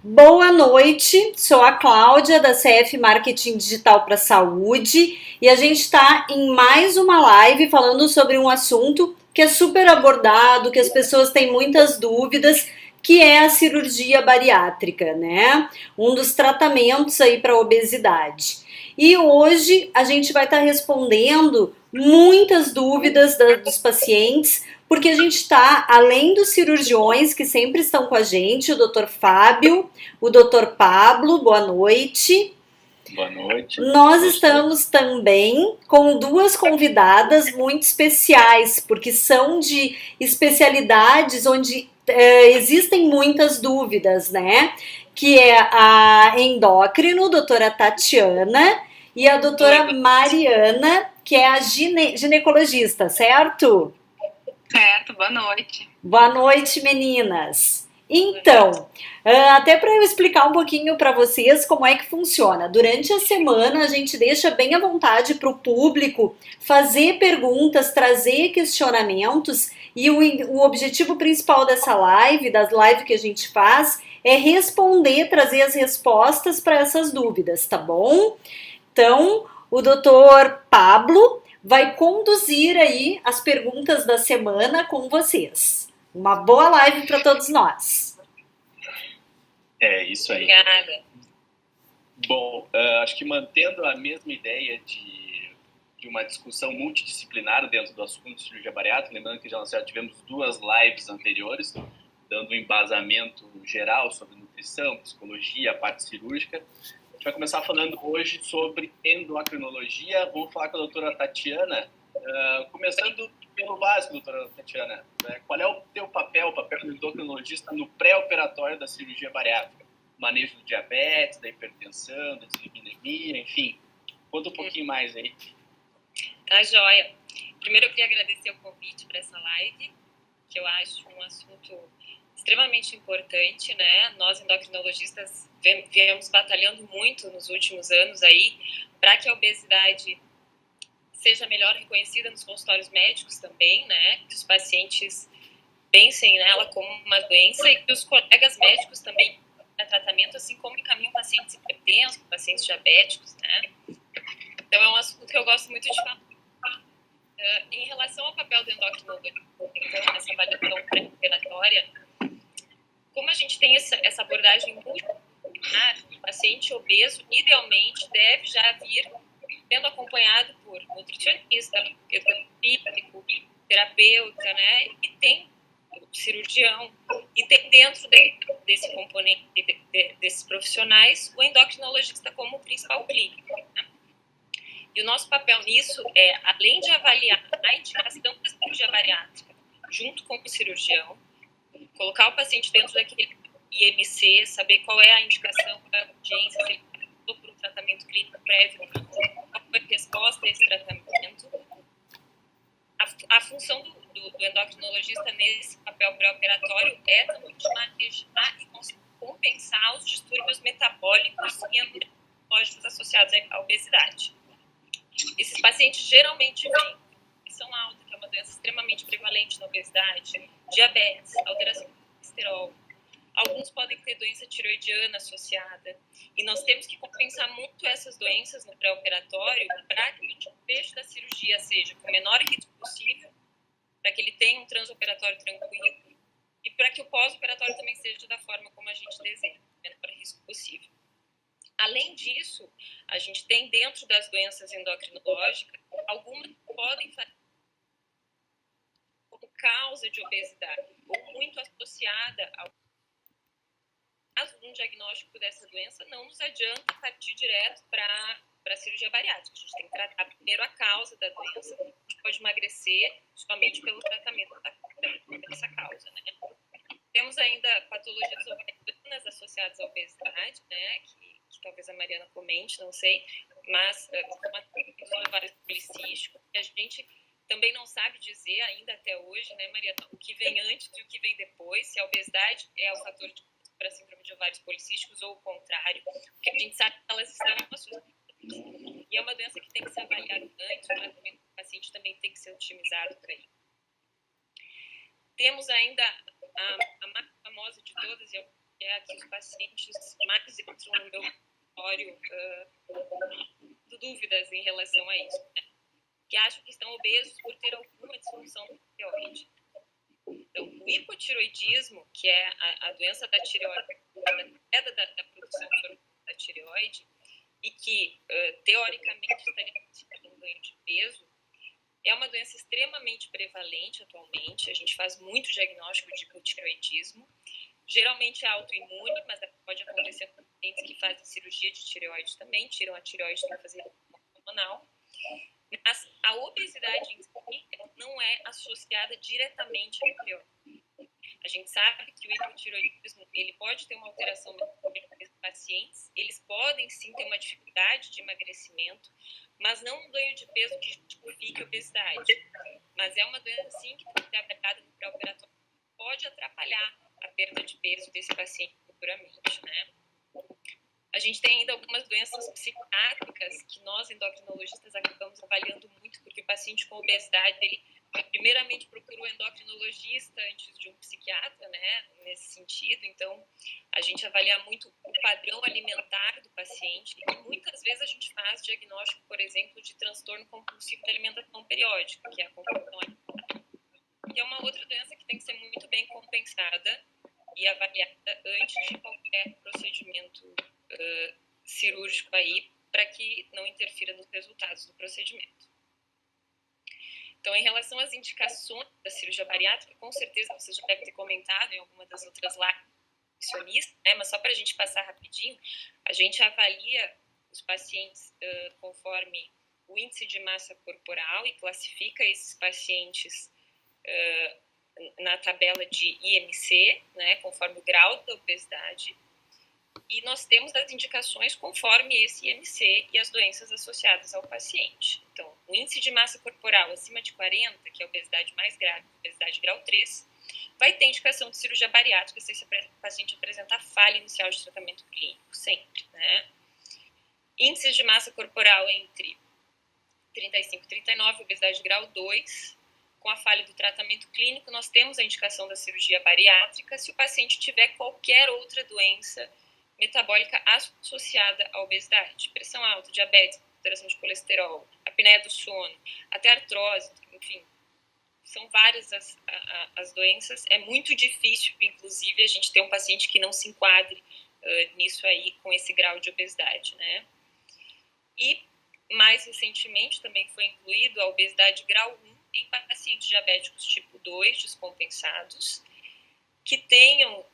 Boa noite, sou a Cláudia da CF Marketing Digital para Saúde e a gente está em mais uma live falando sobre um assunto que é super abordado, que as pessoas têm muitas dúvidas, que é a cirurgia bariátrica, né? Um dos tratamentos aí para obesidade. E hoje a gente vai estar respondendo muitas dúvidas dos pacientes, porque a gente está, além dos cirurgiões que sempre estão com a gente, o Dr. Fábio, o Dr. Pablo, boa noite. Boa noite. Nós estamos também com duas convidadas muito especiais, porque são de especialidades onde existem muitas dúvidas, né? Que é a endócrino, doutora Tatiana, e a doutora Mariana, que é a ginecologista, certo? Certo, boa noite. Boa noite, meninas. Então, até para eu explicar um pouquinho para vocês como é que funciona. Durante a semana, a gente deixa bem à vontade para o público fazer perguntas, trazer questionamentos, e o objetivo principal dessa live, das lives que a gente faz, é responder, trazer as respostas para essas dúvidas, tá bom? Então, o doutor Pablo vai conduzir aí as perguntas da semana com vocês. Uma boa live para todos nós. É isso aí. Obrigada. Bom, acho que mantendo a mesma ideia de uma discussão multidisciplinar dentro do assunto de cirurgia bariátrica, lembrando que nós já tivemos duas lives anteriores, dando um embasamento geral sobre nutrição, psicologia, a parte cirúrgica. A gente vai começar falando hoje sobre endocrinologia. Vamos falar com a doutora Tatiana, começando pelo básico, doutora Tatiana. Qual é o teu papel, o papel do endocrinologista no pré-operatório da cirurgia bariátrica? Manejo do diabetes, da hipertensão, da dislipidemia, enfim. Conta um pouquinho mais aí. Tá joia. Primeiro eu queria agradecer o convite para essa live, que eu acho um assunto extremamente importante, né? Nós endocrinologistas viemos batalhando muito nos últimos anos aí para que a obesidade seja melhor reconhecida nos consultórios médicos também, né? Que os pacientes pensem nela como uma doença e que os colegas médicos também a tratamento, assim como encaminham pacientes hipertensos, pacientes diabéticos, né? Então é um assunto que eu gosto muito de falar. Em relação ao papel do endocrinologista, então, nessa avaliação pré-operatória, como a gente tem essa abordagem multidisciplinar, o paciente obeso, idealmente, deve já vir sendo acompanhado por nutricionista, físico, terapeuta, né? E tem cirurgião, e tem dentro desse componente desses profissionais o endocrinologista como principal clínico, né? E o nosso papel nisso é, além de avaliar a indicação da cirurgia bariátrica junto com o cirurgião, colocar o paciente dentro daquele IMC, saber qual é a indicação, qual é a urgência, se ele passou por um tratamento clínico prévio, qual foi a resposta a esse tratamento. A função do endocrinologista nesse papel pré-operatório é também de manejar e compensar os distúrbios metabólicos e endocrinológicos associados à obesidade. Esses pacientes geralmente vêm pressão alta, que é uma doença extremamente prevalente na obesidade, diabetes, alteração do colesterol. Alguns podem ter doença tiroidiana associada. E nós temos que compensar muito essas doenças no pré-operatório para que o desfecho da cirurgia seja com o menor risco possível, para que ele tenha um transoperatório tranquilo e para que o pós-operatório também seja da forma como a gente deseja, com o menor risco possível. Além disso, a gente tem dentro das doenças endocrinológicas, algumas podem fazer como causa de obesidade ou muito associada ao caso de um diagnóstico dessa doença, não nos adianta partir direto para a cirurgia bariátrica. A gente tem que tratar primeiro a causa da doença. A gente pode emagrecer somente pelo tratamento dessa causa, né? Temos ainda patologias ovarianas associadas à obesidade, né? Que talvez a Mariana comente, não sei, mas como ovários policísticos, que a gente também não sabe dizer ainda até hoje, né, Mariana, o que vem antes e o que vem depois, se a obesidade é o fator de para a síndrome de ovários policísticos ou o contrário, porque a gente sabe que elas estão associadas. E é uma doença que tem que ser avaliada antes, o tratamento do paciente também tem que ser otimizado para isso. Temos ainda a mais famosa de todas, e que é a que os pacientes mais entram no meu consultório dúvidas em relação a isso, né? Que acham que estão obesos por ter alguma disfunção da tireoide. Então, o hipotireoidismo, que é a doença da tireoide, a queda da produção da tireoide, e que, teoricamente, estaria associada a um ganho de peso, é uma doença extremamente prevalente atualmente. A gente faz muito diagnóstico de hipotireoidismo. Geralmente é autoimune, mas pode acontecer com pacientes que fazem cirurgia de tireoide também, tiram a tireoide para fazer hormonal. Mas a obesidade em si não é associada diretamente à tireoide. A gente sabe que o hipotireoidismo ele pode ter uma alteração metabólica nesses pacientes, eles podem sim ter uma dificuldade de emagrecimento, mas não um ganho de peso que justifique a obesidade. Mas é uma doença sim que tem que ser avaliada no pré-operatório, pode atrapalhar a perda de peso desse paciente futuramente, né? A gente tem ainda algumas doenças psiquiátricas que nós endocrinologistas acabamos avaliando muito, porque o paciente com obesidade, ele primeiramente procura o endocrinologista antes de um psiquiatra, né, nesse sentido. Então, a gente avalia muito o padrão alimentar do paciente e muitas vezes a gente faz diagnóstico, por exemplo, de transtorno compulsivo da alimentação periódica, que é a compulsão alimentar, que é uma outra doença que tem que ser muito bem compensada e avaliada antes de qualquer procedimento cirúrgico aí, para que não interfira nos resultados do procedimento. Então, em relação às indicações da cirurgia bariátrica, com certeza vocês já devem ter comentado em alguma das outras lives, né? Mas só para a gente passar rapidinho, a gente avalia os pacientes conforme o índice de massa corporal e classifica esses pacientes na tabela de IMC, né, conforme o grau da obesidade. E nós temos as indicações conforme esse IMC e as doenças associadas ao paciente. Então, o índice de massa corporal acima de 40, que é a obesidade mais grave, obesidade grau 3, vai ter indicação de cirurgia bariátrica se esse paciente apresentar falha inicial de tratamento clínico, sempre, né? Índices de massa corporal entre 35 e 39, obesidade grau 2, com a falha do tratamento clínico, nós temos a indicação da cirurgia bariátrica se o paciente tiver qualquer outra doença metabólica associada à obesidade, pressão alta, diabetes, alteração de colesterol, apneia do sono, até artrose, enfim, são várias as doenças. É muito difícil, inclusive, a gente ter um paciente que não se enquadre nisso aí, com esse grau de obesidade, né? E, mais recentemente, também foi incluído a obesidade grau 1 em pacientes diabéticos tipo 2 descompensados, que tenham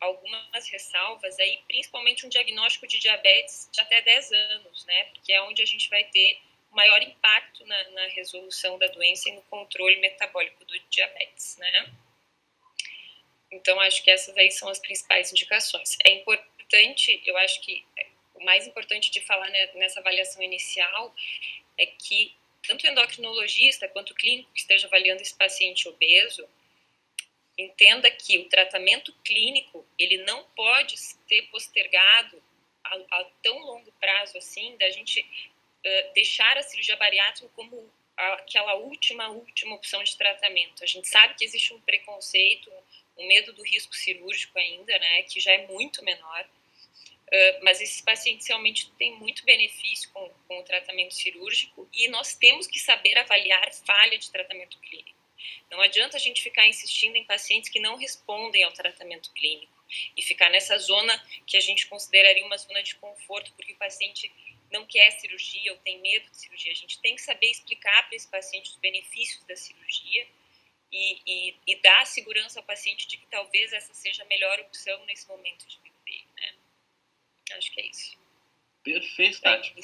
algumas ressalvas aí, principalmente um diagnóstico de diabetes de até 10 anos, né? Porque é onde a gente vai ter maior impacto na resolução da doença e no controle metabólico do diabetes, né? Então, acho que essas aí são as principais indicações. É importante, eu acho que o mais importante de falar nessa avaliação inicial é que tanto o endocrinologista quanto o clínico que esteja avaliando esse paciente obeso entenda que o tratamento clínico ele não pode ser postergado a tão longo prazo assim, da gente deixar a cirurgia bariátrica como aquela última opção de tratamento. A gente sabe que existe um preconceito, um medo do risco cirúrgico ainda, né, que já é muito menor, mas esses pacientes realmente têm muito benefício com o tratamento cirúrgico e nós temos que saber avaliar falha de tratamento clínico. Não adianta a gente ficar insistindo em pacientes que não respondem ao tratamento clínico e ficar nessa zona que a gente consideraria uma zona de conforto, porque o paciente não quer cirurgia ou tem medo de cirurgia. A gente tem que saber explicar para esse paciente os benefícios da cirurgia e dar segurança ao paciente de que talvez essa seja a melhor opção nesse momento de vida dele, né? Acho que é isso. Perfeito, Tati.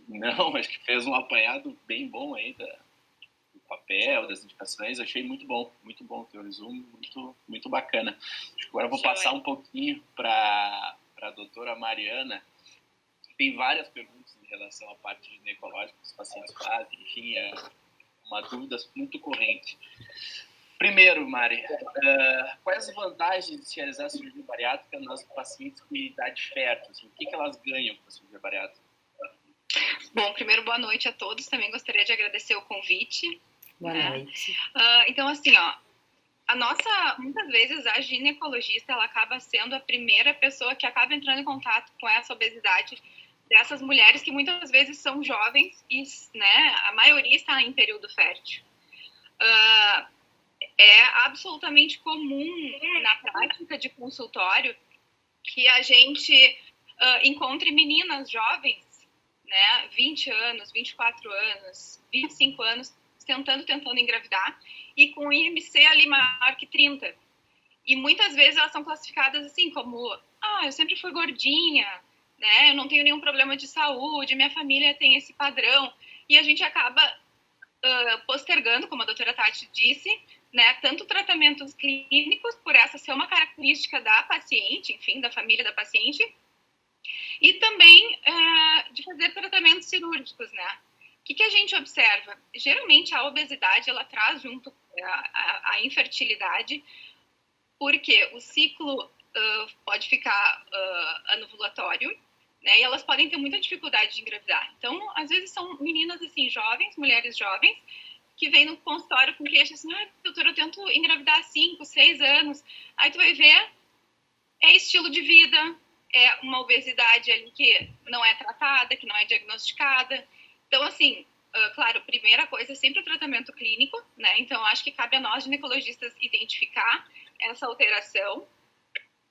Não, acho que fez um apanhado bem bom aí do papel, das indicações. Achei muito bom o teu resumo, muito bacana. Acho que agora eu vou passar um pouquinho para a doutora Mariana. Tem várias perguntas em relação à parte ginecológica que os pacientes fazem, enfim, é uma dúvida muito corrente. Primeiro, Mari, quais as vantagens de se realizar a cirurgia bariátrica nas pacientes com idade fértil? Assim, o que elas ganham com a cirurgia bariátrica? Bom, primeiro, boa noite a todos. Também gostaria de agradecer o convite. Boa noite. Então, assim, muitas vezes a ginecologista, ela acaba sendo a primeira pessoa que acaba entrando em contato com essa obesidade dessas mulheres que muitas vezes são jovens e, né, a maioria está em período fértil. É absolutamente comum na prática de consultório que a gente encontre meninas jovens, né, 20 anos, 24 anos, 25 anos, tentando engravidar, e com IMC ali maior que 30. E muitas vezes elas são classificadas assim, como, eu sempre fui gordinha, né, eu não tenho nenhum problema de saúde, minha família tem esse padrão, e a gente acaba postergando, como a doutora Tati disse, né, tanto tratamentos clínicos, por essa ser uma característica da paciente, enfim, da família da paciente, e também de fazer tratamentos cirúrgicos, né? O que a gente observa? Geralmente a obesidade, ela traz junto a infertilidade, porque o ciclo pode ficar anovulatório, né? E elas podem ter muita dificuldade de engravidar. Então, às vezes são meninas assim, jovens, mulheres jovens, que vêm no consultório com queixa assim, doutora, eu tento engravidar há 5, 6 anos. Aí tu vai ver, é estilo de vida, é uma obesidade ali que não é tratada, que não é diagnosticada. Então, assim, claro, primeira coisa é sempre o tratamento clínico, né? Então, acho que cabe a nós, ginecologistas, identificar essa alteração,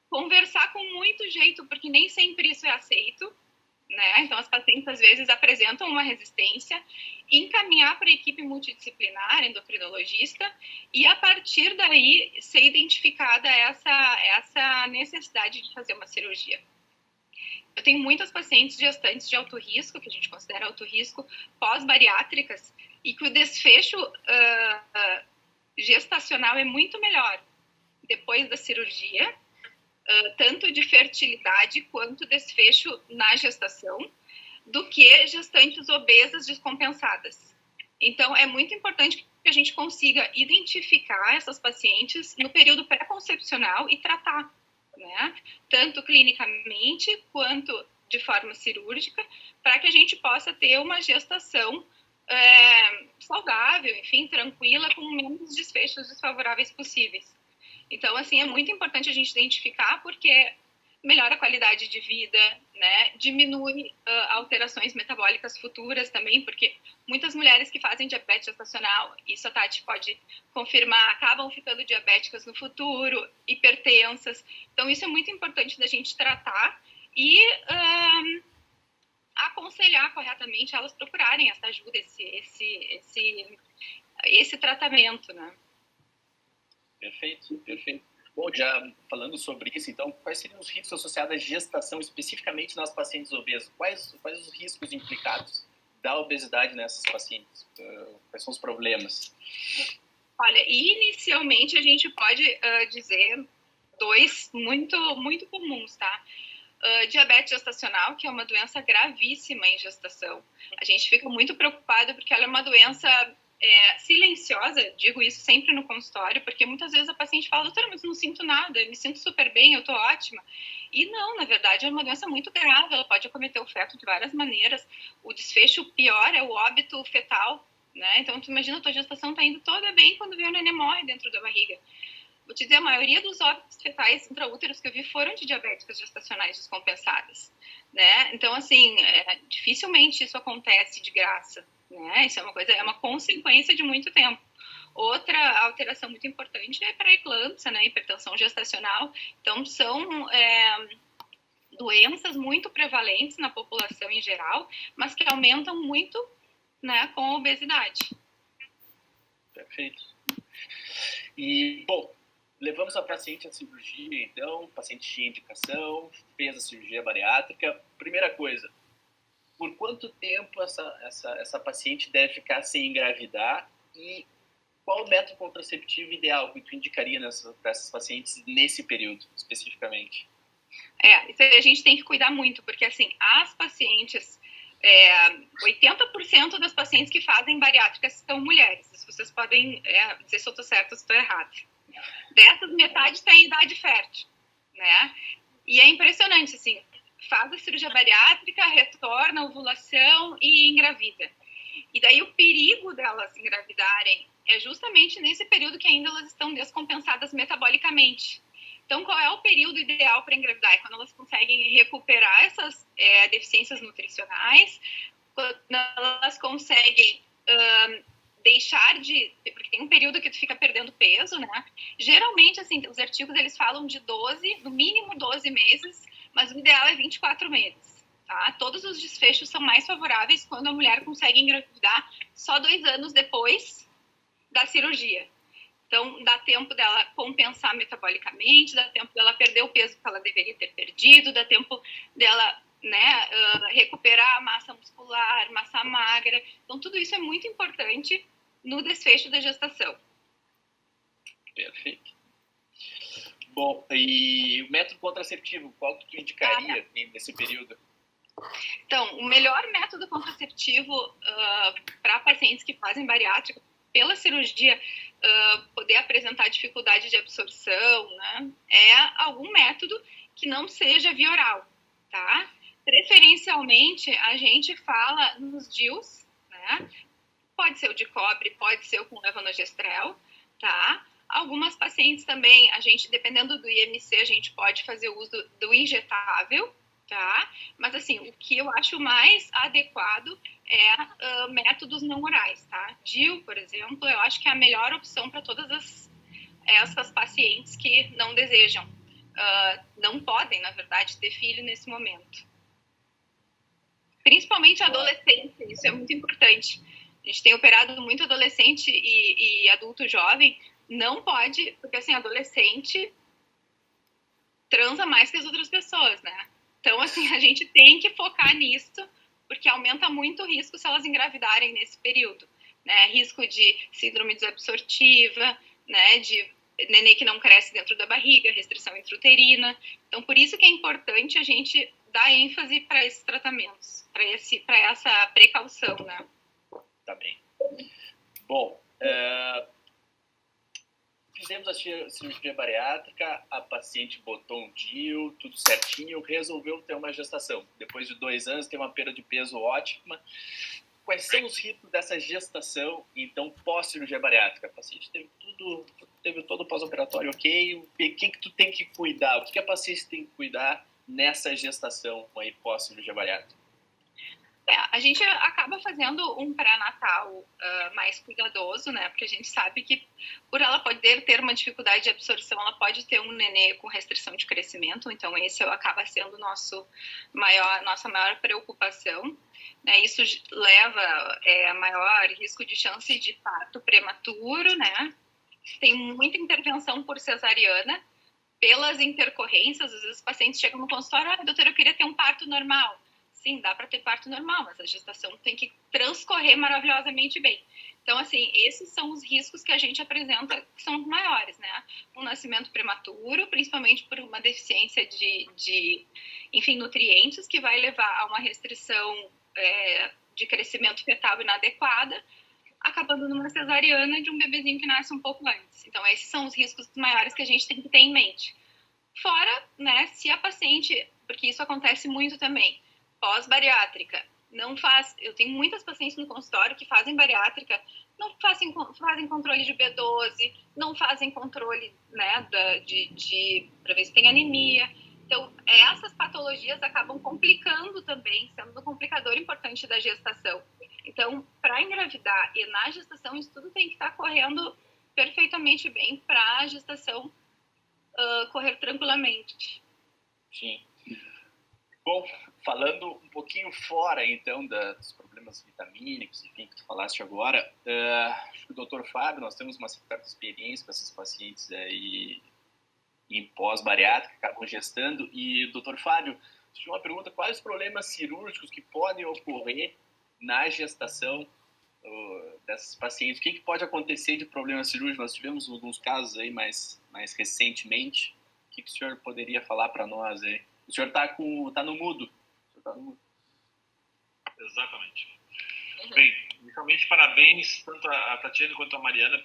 conversar com muito jeito, porque nem sempre isso é aceito, né? Então, as pacientes, às vezes, apresentam uma resistência, encaminhar para a equipe multidisciplinar, endocrinologista, e, a partir daí, ser identificada essa necessidade de fazer uma cirurgia. Eu tenho muitas pacientes gestantes de alto risco, que a gente considera alto risco, pós-bariátricas, e que o desfecho gestacional é muito melhor depois da cirurgia, tanto de fertilidade quanto desfecho na gestação, do que gestantes obesas descompensadas. Então, é muito importante que a gente consiga identificar essas pacientes no período pré-concepcional e tratar, né? Tanto clinicamente quanto de forma cirúrgica, para que a gente possa ter uma gestação saudável, enfim, tranquila, com menos desfechos desfavoráveis possíveis. Então, assim, é muito importante a gente identificar, porque melhora a qualidade de vida, né? Diminui alterações metabólicas futuras também, porque muitas mulheres que fazem diabetes gestacional, isso a Tati pode confirmar, acabam ficando diabéticas no futuro, hipertensas. Então, isso é muito importante da gente tratar e aconselhar corretamente elas procurarem essa ajuda, esse tratamento, né? Perfeito, perfeito. Bom, já falando sobre isso, então, quais seriam os riscos associados à gestação, especificamente nas pacientes obesas? Quais os riscos implicados da obesidade nessas pacientes? Quais são os problemas? Olha, inicialmente a gente pode dizer dois muito, muito comuns, tá? Diabetes gestacional, que é uma doença gravíssima em gestação. A gente fica muito preocupado porque ela é uma doença silenciosa, digo isso sempre no consultório, porque muitas vezes a paciente fala, doutora, mas eu não sinto nada, eu me sinto super bem, eu tô ótima. E não, na verdade, é uma doença muito grave, ela pode acometer o feto de várias maneiras. O desfecho pior é o óbito fetal, né? Então, tu imagina, a tua gestação tá indo toda bem quando vem o neném morre dentro da barriga. Vou te dizer, a maioria dos óbitos fetais intraúteros que eu vi foram de diabéticas gestacionais descompensadas, né? Então, assim, dificilmente isso acontece de graça, né? Isso é uma consequência de muito tempo. Outra alteração muito importante é a pré-eclâmpsia, né? Hipertensão gestacional. Então, são doenças muito prevalentes na população em geral, mas que aumentam muito, né, com a obesidade. Perfeito. E, bom, levamos a paciente à cirurgia, então, paciente tinha indicação, fez a cirurgia bariátrica. Primeira coisa, por quanto tempo essa paciente deve ficar sem engravidar e qual o método contraceptivo ideal que tu indicaria para essas pacientes nesse período, especificamente? Isso a gente tem que cuidar muito, porque, assim, as pacientes, 80% das pacientes que fazem bariátricas são mulheres. Vocês podem dizer se eu estou certa ou se estou errada. Dessas, metade está em idade fértil, né? E é impressionante, assim, faz a cirurgia bariátrica, retorna a ovulação e engravida. E daí o perigo delas engravidarem é justamente nesse período que ainda elas estão descompensadas metabolicamente. Então, qual é o período ideal para engravidar? É quando elas conseguem recuperar essas deficiências nutricionais, quando elas conseguem deixar de... Porque tem um período que tu fica perdendo peso, né? Geralmente, assim, os artigos, eles falam de 12, no mínimo 12 meses, mas o ideal é 24 meses, tá? Todos os desfechos são mais favoráveis quando a mulher consegue engravidar só 2 anos depois da cirurgia. Então, dá tempo dela compensar metabolicamente, dá tempo dela perder o peso que ela deveria ter perdido, dá tempo dela, né, recuperar a massa muscular, massa magra. Então, tudo isso é muito importante no desfecho da gestação. Perfeito. Bom, e o método contraceptivo, qual que tu indicaria nesse período? Então, o melhor método contraceptivo para pacientes que fazem bariátrica pela cirurgia poder apresentar dificuldade de absorção, né, é algum método que não seja via oral, tá? Preferencialmente, a gente fala nos DIUs, né? Pode ser o de cobre, pode ser o com levonorgestrel, tá? Algumas pacientes também, a gente, dependendo do IMC, a gente pode fazer uso do injetável, tá? Mas, assim, o que eu acho mais adequado é métodos não orais, tá? DIU, por exemplo, eu acho que é a melhor opção para todas essas pacientes que não desejam, não podem, na verdade, ter filho nesse momento. Principalmente adolescente, isso é muito importante. A gente tem operado muito adolescente e adulto jovem, não pode, porque, assim, adolescente transa mais que as outras pessoas, né? Então, assim, a gente tem que focar nisso, porque aumenta muito o risco se elas engravidarem nesse período, né? Risco de síndrome desabsortiva, né? De nenê que não cresce dentro da barriga, restrição intrauterina. Então, por isso que é importante a gente dar ênfase para esses tratamentos, para essa precaução, né? Tá bem. Bom, fizemos a cirurgia bariátrica, a paciente botou um DIU, tudo certinho, resolveu ter uma gestação. Depois de 2 anos, teve uma perda de peso ótima. Quais são os riscos dessa gestação, então, pós-cirurgia bariátrica? A paciente teve todo o pós-operatório ok, o que tu tem que cuidar? O que a paciente tem que cuidar nessa gestação aí pós-cirurgia bariátrica? A gente acaba fazendo um pré-natal mais cuidadoso, né? Porque a gente sabe que, por ela poder ter uma dificuldade de absorção, ela pode ter um nenê com restrição de crescimento. Então, esse acaba sendo nossa maior preocupação, né? Isso leva a maior risco de chance de parto prematuro, né? Tem muita intervenção por cesariana, pelas intercorrências. Às vezes, os pacientes chegam no consultório: doutora, eu queria ter um parto normal. Sim, dá para ter parto normal, mas a gestação tem que transcorrer maravilhosamente bem. Então, assim, esses são os riscos que a gente apresenta, que são os maiores, né? Um nascimento prematuro, principalmente por uma deficiência de nutrientes, que vai levar a uma restrição de crescimento fetal inadequada, acabando numa cesariana de um bebezinho que nasce um pouco antes. Então, esses são os riscos maiores que a gente tem que ter em mente. Fora, né, se a paciente, porque isso acontece muito também, pós-bariátrica, não faz... Eu tenho muitas pacientes no consultório que fazem bariátrica, não fazem controle de B12, não fazem controle, né, para ver se tem anemia. Então, essas patologias acabam complicando também, sendo um complicador importante da gestação. Então, para engravidar e na gestação, isso tudo tem que estar correndo perfeitamente bem para a gestação correr tranquilamente. Sim. Bom, falando um pouquinho fora, então, dos problemas vitamínicos, enfim, que tu falaste agora, acho que o Dr. Fábio, nós temos uma certa experiência com esses pacientes aí em pós-bariátrica, que acabam gestando, e, Dr. Fábio, tinha uma pergunta: quais os problemas cirúrgicos que podem ocorrer na gestação dessas pacientes? O que pode acontecer de problema cirúrgico? Nós tivemos alguns casos aí mais recentemente. O que o senhor poderia falar para nós aí? O senhor está no mudo. Exatamente. Bem, inicialmente, parabéns tanto a Tatiana quanto a Mariana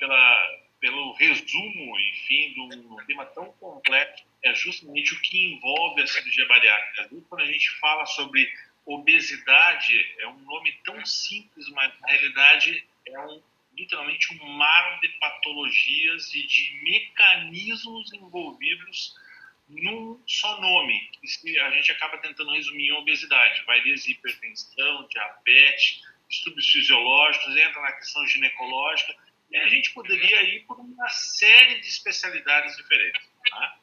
pelo resumo, enfim, de um tema tão complexo, é justamente o que envolve a cirurgia bariátrica. Quando a gente fala sobre obesidade, é um nome tão simples, mas na realidade é um literalmente um mar de patologias e de mecanismos envolvidos num só nome, que a gente acaba tentando resumir em obesidade. Vai desde hipertensão, diabetes, distúrbios fisiológicos, entra na questão ginecológica, e a gente poderia ir por uma série de especialidades diferentes. Tá?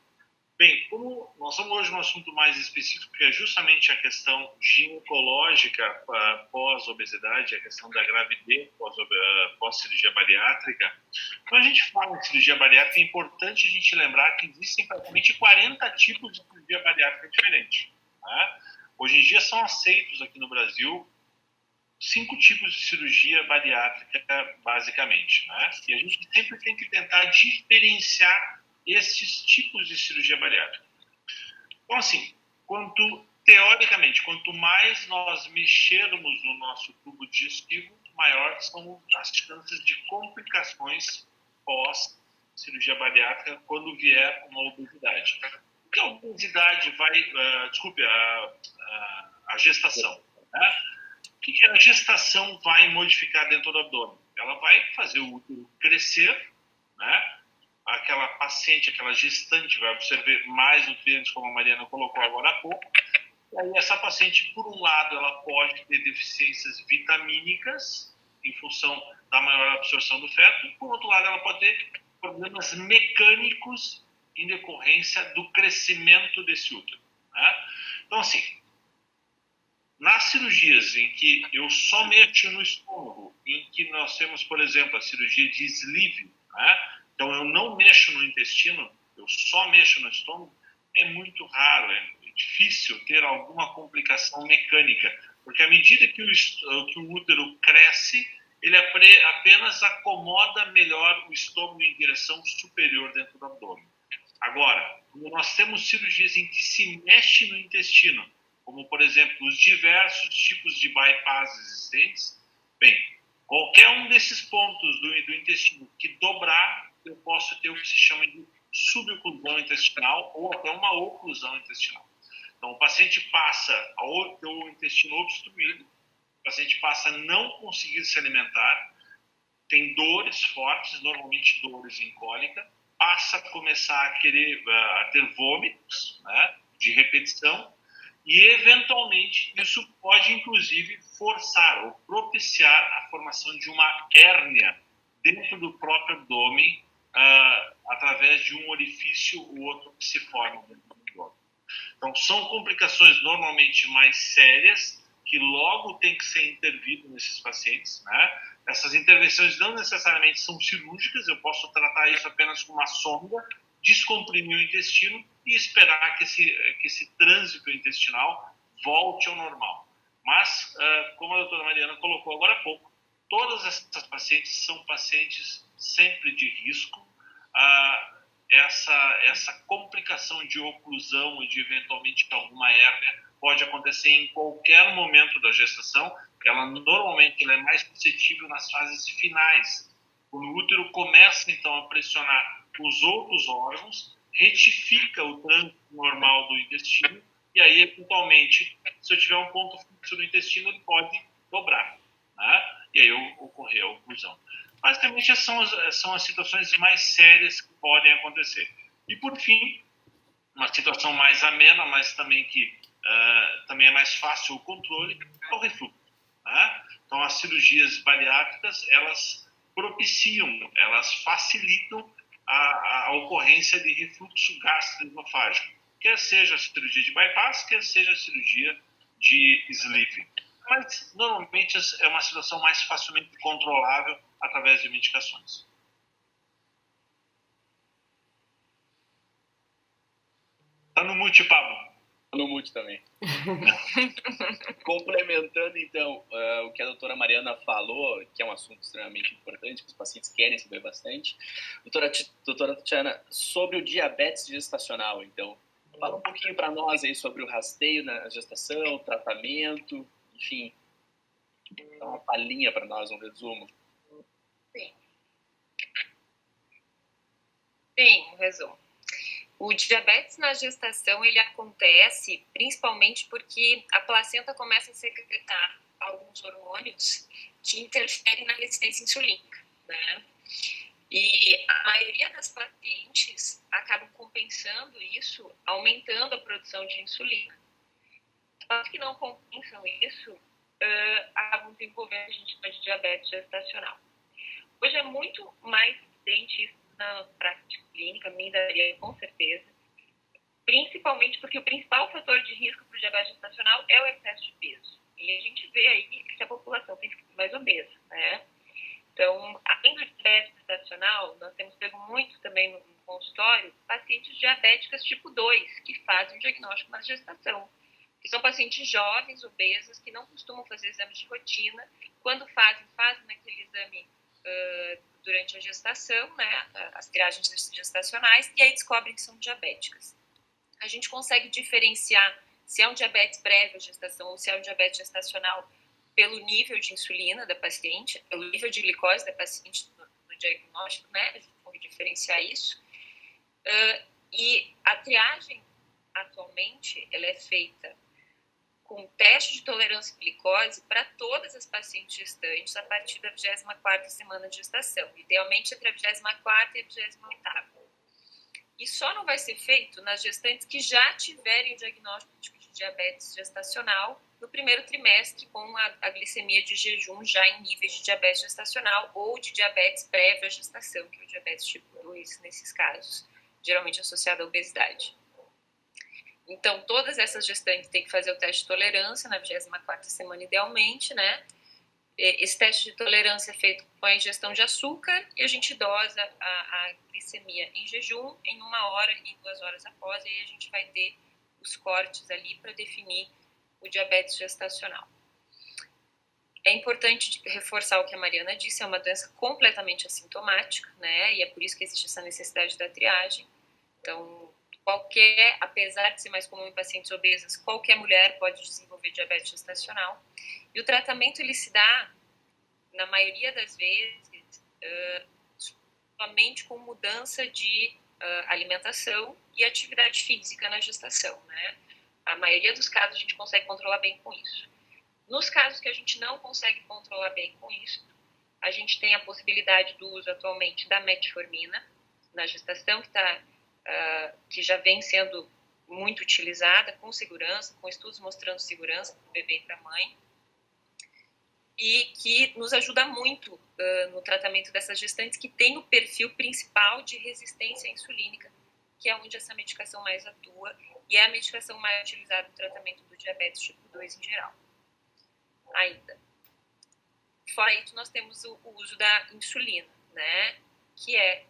Bem, como nós estamos hoje num assunto mais específico, que é justamente a questão ginecológica pós-obesidade, a questão da gravidez pós-cirurgia bariátrica, quando a gente fala em cirurgia bariátrica, é importante a gente lembrar que existem praticamente 40 tipos de cirurgia bariátrica diferentes. Tá? Hoje em dia são aceitos aqui no Brasil 5 tipos de cirurgia bariátrica, basicamente. Né? E a gente sempre tem que tentar diferenciar esses tipos de cirurgia bariátrica. Então, assim, teoricamente, quanto mais nós mexermos no nosso tubo digestivo, maior são as chances de complicações pós-cirurgia bariátrica quando vier uma obesidade. Porque a obesidade vai... a gestação. Né? O que a gestação vai modificar dentro do abdômen? Ela vai fazer o útero crescer, né? Aquela paciente, aquela gestante vai absorver mais nutrientes, como a Mariana colocou agora há pouco. E aí essa paciente, por um lado, ela pode ter deficiências vitamínicas em função da maior absorção do feto, e por outro lado, ela pode ter problemas mecânicos em decorrência do crescimento desse útero. Né? Então, assim, nas cirurgias em que eu só mexo no estômago, em que nós temos, por exemplo, a cirurgia de sleeve, né? Então, eu não mexo no intestino, eu só mexo no estômago, é muito raro, é difícil ter alguma complicação mecânica, porque à medida que o útero cresce, ele apenas acomoda melhor o estômago em direção superior dentro do abdômen. Agora, quando nós temos cirurgias em que se mexe no intestino, como, por exemplo, os diversos tipos de bypass existentes, bem, qualquer um desses pontos do intestino que dobrar, eu posso ter o que se chama de suboclusão intestinal ou até uma oclusão intestinal. Então, o paciente passa a ter o intestino obstruído, o paciente passa a não conseguir se alimentar, tem dores fortes, normalmente dores em cólica, passa a começar a ter vômitos, né, de repetição, e, eventualmente, isso pode, inclusive, forçar ou propiciar a formação de uma hérnia dentro do próprio abdômen, através de um orifício ou outro que se forma dentro do abdômen. Então, são complicações normalmente mais sérias, que logo tem que ser intervido nesses pacientes. Né? Essas intervenções não necessariamente são cirúrgicas, eu posso tratar isso apenas com uma sonda, descomprimir o intestino e esperar que esse trânsito intestinal volte ao normal. Mas, como a doutora Mariana colocou agora há pouco, todas essas pacientes são pacientes sempre de risco. Essa complicação de oclusão e de eventualmente alguma hérnia pode acontecer em qualquer momento da gestação. Ela normalmente é mais suscetível nas fases finais, quando o útero começa então a pressionar os outros órgãos, retifica o trânsito normal do intestino e aí eventualmente, se eu tiver um ponto fixo no intestino, ele pode dobrar, né? E aí ocorrer a oclusão. Basicamente, são as situações mais sérias que podem acontecer. E, por fim, uma situação mais amena, mas também que também é mais fácil o controle, é o refluxo. Né? Então, as cirurgias bariátricas, elas propiciam, elas facilitam a ocorrência de refluxo gastroesofágico, quer seja a cirurgia de bypass, quer seja a cirurgia de sleeve. Mas, normalmente, é uma situação mais facilmente controlável através de medicações. Tá no mute, Pablo. No mute também. Complementando, então, o que a doutora Mariana falou, que é um assunto extremamente importante, que os pacientes querem saber bastante. Doutora Tatiana, sobre o diabetes gestacional, então, fala um pouquinho para nós aí sobre o rasteio na gestação, tratamento, enfim, dá uma palhinha para nós, um resumo. Bem, um resumo. O diabetes na gestação, ele acontece principalmente porque a placenta começa a secretar alguns hormônios que interferem na resistência insulínica. né? E a maioria das pacientes acabam compensando isso, aumentando a produção de insulina. As que não compensam isso, acabam desenvolvendo a gente chama de diabetes gestacional. Hoje é muito mais evidente isso na prática clínica, me daria com certeza, principalmente porque o principal fator de risco para o diabetes gestacional é o excesso de peso. E a gente vê aí que a população tem ficado mais obesa, né? Então, além do diabetes gestacional, nós temos pego muito também no consultório pacientes diabéticas tipo 2, que fazem o diagnóstico na gestação. Que são pacientes jovens, obesas, que não costumam fazer exames de rotina. Quando fazem aquele exame durante a gestação, né, as triagens gestacionais, e aí descobrem que são diabéticas. A gente consegue diferenciar se é um diabetes prévio à gestação ou se é um diabetes gestacional pelo nível de insulina da paciente, pelo nível de glicose da paciente no diagnóstico, né? A gente pode diferenciar isso. E a triagem, atualmente, ela é feita com teste de tolerância à glicose para todas as pacientes gestantes a partir da 24ª semana de gestação, idealmente entre a 24ª e a 28ª. E só não vai ser feito nas gestantes que já tiverem o diagnóstico de diabetes gestacional no primeiro trimestre, com a glicemia de jejum já em níveis de diabetes gestacional ou de diabetes prévio à gestação, que é o diabetes tipo 2 nesses casos, geralmente associado à obesidade. Então, todas essas gestantes têm que fazer o teste de tolerância na 24ª semana, idealmente, né? Esse teste de tolerância é feito com a ingestão de açúcar e a gente dosa a glicemia em jejum em 1 hora e 2 horas após, e aí a gente vai ter os cortes ali para definir o diabetes gestacional. É importante reforçar o que a Mariana disse, é uma doença completamente assintomática, né? E é por isso que existe essa necessidade da triagem. Então, apesar de ser mais comum em pacientes obesas, qualquer mulher pode desenvolver diabetes gestacional. E o tratamento, ele se dá, na maioria das vezes, somente com mudança de alimentação e atividade física na gestação, né? A maioria dos casos a gente consegue controlar bem com isso. Nos casos que a gente não consegue controlar bem com isso, a gente tem a possibilidade do uso atualmente da metformina na gestação, que já vem sendo muito utilizada com segurança, com estudos mostrando segurança para o bebê e para a mãe, e que nos ajuda muito no tratamento dessas gestantes que tem o perfil principal de resistência insulínica, que é onde essa medicação mais atua e é a medicação mais utilizada no tratamento do diabetes tipo 2 em geral. Ainda. Fora isso, nós temos o uso da insulina, né, que é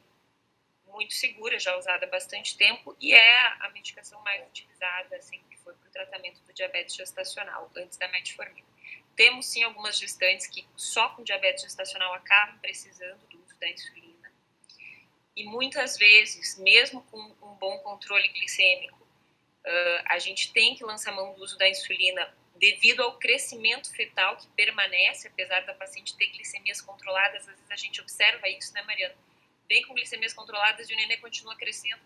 muito segura, já usada há bastante tempo, e é a medicação mais utilizada, sempre que foi para o tratamento do diabetes gestacional, antes da metformina. Temos, sim, algumas gestantes que só com diabetes gestacional acabam precisando do uso da insulina. E muitas vezes, mesmo com um bom controle glicêmico, a gente tem que lançar mão do uso da insulina devido ao crescimento fetal que permanece, apesar da paciente ter glicemias controladas. Às vezes a gente observa isso, né, Mariana? Vem com glicemias controladas e o neném continua crescendo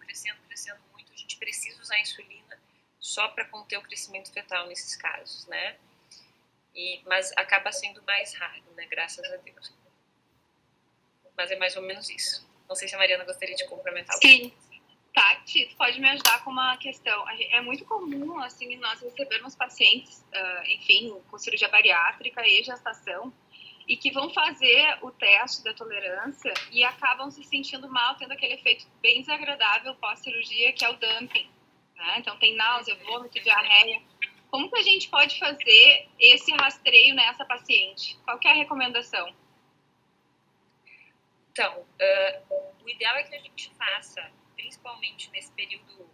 muito. A gente precisa usar a insulina só para conter o crescimento fetal nesses casos, né? Mas acaba sendo mais raro, né? Graças a Deus. Mas é mais ou menos isso. Não sei se a Mariana gostaria de complementar. Sim. Tati, tu pode me ajudar com uma questão. É muito comum, assim, nós recebermos pacientes, enfim, com cirurgia bariátrica e gestação, e que vão fazer o teste da tolerância e acabam se sentindo mal, tendo aquele efeito bem desagradável pós-cirurgia, que é o dumping, né? Então, tem náusea, vômito, diarreia. Como que a gente pode fazer esse rastreio nessa paciente? Qual que é a recomendação? Então, o ideal é que a gente faça, principalmente nesse período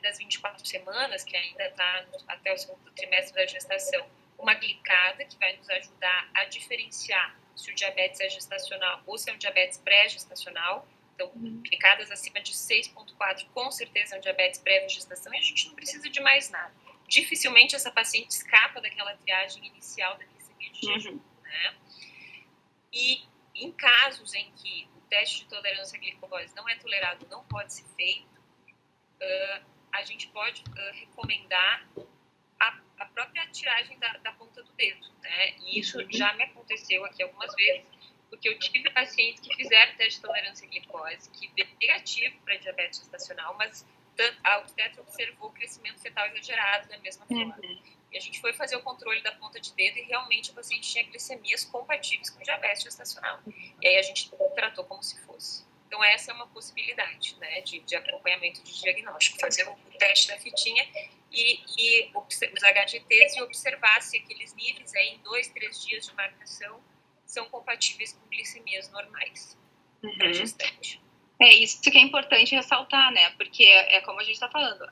das 24 semanas, que ainda está até o segundo trimestre da gestação, uma glicada que vai nos ajudar a diferenciar se o diabetes é gestacional ou se é um diabetes pré-gestacional. Então, glicadas acima de 6,4 com certeza é um diabetes pré-gestação e a gente não precisa de mais nada. Dificilmente essa paciente escapa daquela triagem inicial da glicemia de jejum, né? E em casos em que o teste de tolerância à glicose não é tolerado, não pode ser feito, a gente pode recomendar a própria tiragem da ponta do dedo, né? E isso já me aconteceu aqui algumas vezes, porque eu tive pacientes que fizeram teste de tolerância à glicose, que deu negativo para diabetes gestacional, mas a obstetra observou o crescimento fetal exagerado da mesma forma. E a gente foi fazer o controle da ponta de dedo e realmente o paciente tinha glicemias compatíveis com diabetes gestacional. E aí a gente tratou como se fosse. Então essa é uma possibilidade, né, de acompanhamento de diagnóstico, fazer o teste da fitinha e os HGTs e observar se aqueles níveis aí em 2, 3 dias de marcação são compatíveis com glicemias normais para gestante. É isso que é importante ressaltar, né? Porque é como a gente está falando,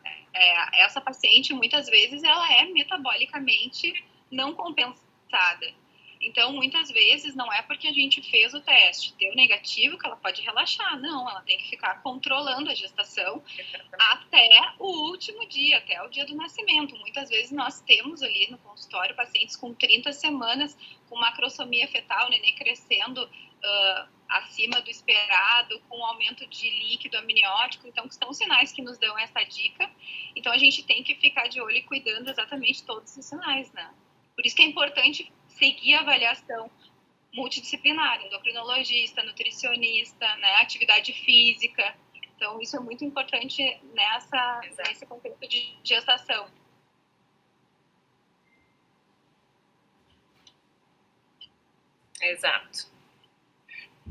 essa paciente muitas vezes ela é metabolicamente não compensada. Então, muitas vezes não é porque a gente fez o teste, deu negativo, que ela pode relaxar. Não, ela tem que ficar controlando a gestação até o último dia, até o dia do nascimento. Muitas vezes nós temos ali no consultório pacientes com 30 semanas com macrosomia fetal, o neném crescendo acima do esperado, com aumento de líquido amniótico. Então, são sinais que nos dão essa dica. Então, a gente tem que ficar de olho e cuidando exatamente todos os sinais, né? Por isso que é importante seguir a avaliação multidisciplinar, endocrinologista, nutricionista, né, atividade física. Então, isso é muito importante nesse contexto de gestação. Exato.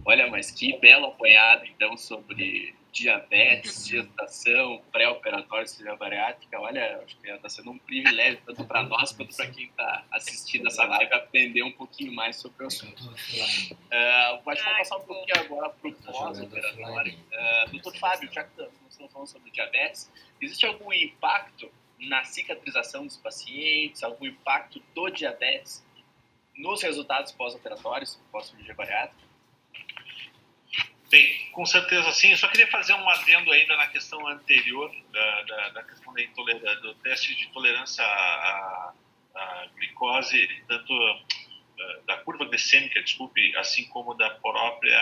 Olha, mas que belo apanhado, então, sobre diabetes, gestação, pré-operatório, cirurgia bariátrica. Olha, acho que está sendo um privilégio, tanto para nós quanto para quem está assistindo essa live, aprender um pouquinho mais sobre o assunto. Pode passar um pouquinho agora para o pós-operatório. Doutor Fábio, já que nós estamos falando sobre diabetes, existe algum impacto na cicatrização dos pacientes, algum impacto do diabetes nos resultados pós-operatórios, pós-cirurgia bariátrica? Bem, com certeza sim. Eu só queria fazer um adendo ainda na questão anterior, da questão do teste de tolerância à glicose, tanto da curva glicêmica, desculpe, assim como da própria,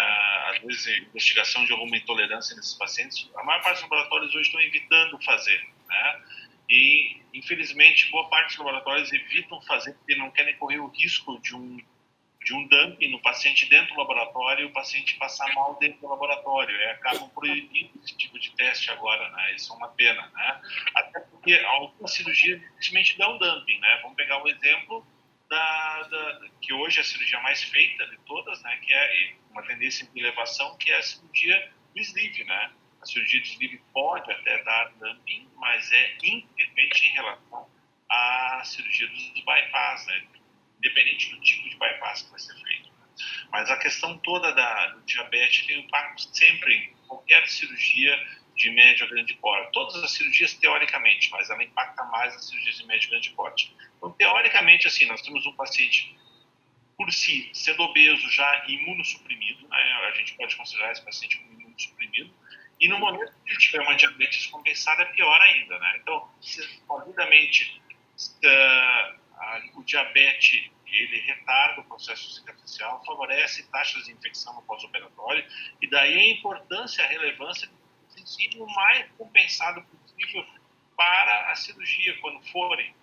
às vezes, investigação de alguma intolerância nesses pacientes. A maior parte dos laboratórios hoje estão evitando fazer, né? E, infelizmente, boa parte dos laboratórios evitam fazer porque não querem correr o risco de um dumping no paciente dentro do laboratório e o paciente passar mal dentro do laboratório. E acabam proibindo esse tipo de teste agora, né? Isso é uma pena, né? Até porque algumas cirurgias simplesmente dão dumping, né? Vamos pegar um exemplo que hoje é a cirurgia mais feita de todas, né? Que é uma tendência de elevação, que é a cirurgia do sleeve, né? A cirurgia de sleeve pode até dar dumping, mas é interferente em relação à cirurgia dos bypass, né? Independente do tipo de bypass que vai ser feito. Mas a questão toda do diabetes tem impacto sempre em qualquer cirurgia de médio a grande porte. Todas as cirurgias, teoricamente, mas ela impacta mais as cirurgias de médio a grande porte. Então, teoricamente, assim, nós temos um paciente, por si, sendo obeso, já imunossuprimido, né? A gente pode considerar esse paciente como imunossuprimido, e no momento que ele tiver uma diabetes compensada, é pior ainda, né? Então, rapidamente, o diabetes, ele retarda o processo cicatricial, favorece taxas de infecção no pós-operatório, e daí a importância, a relevância de o mais compensado possível para a cirurgia, quando forem,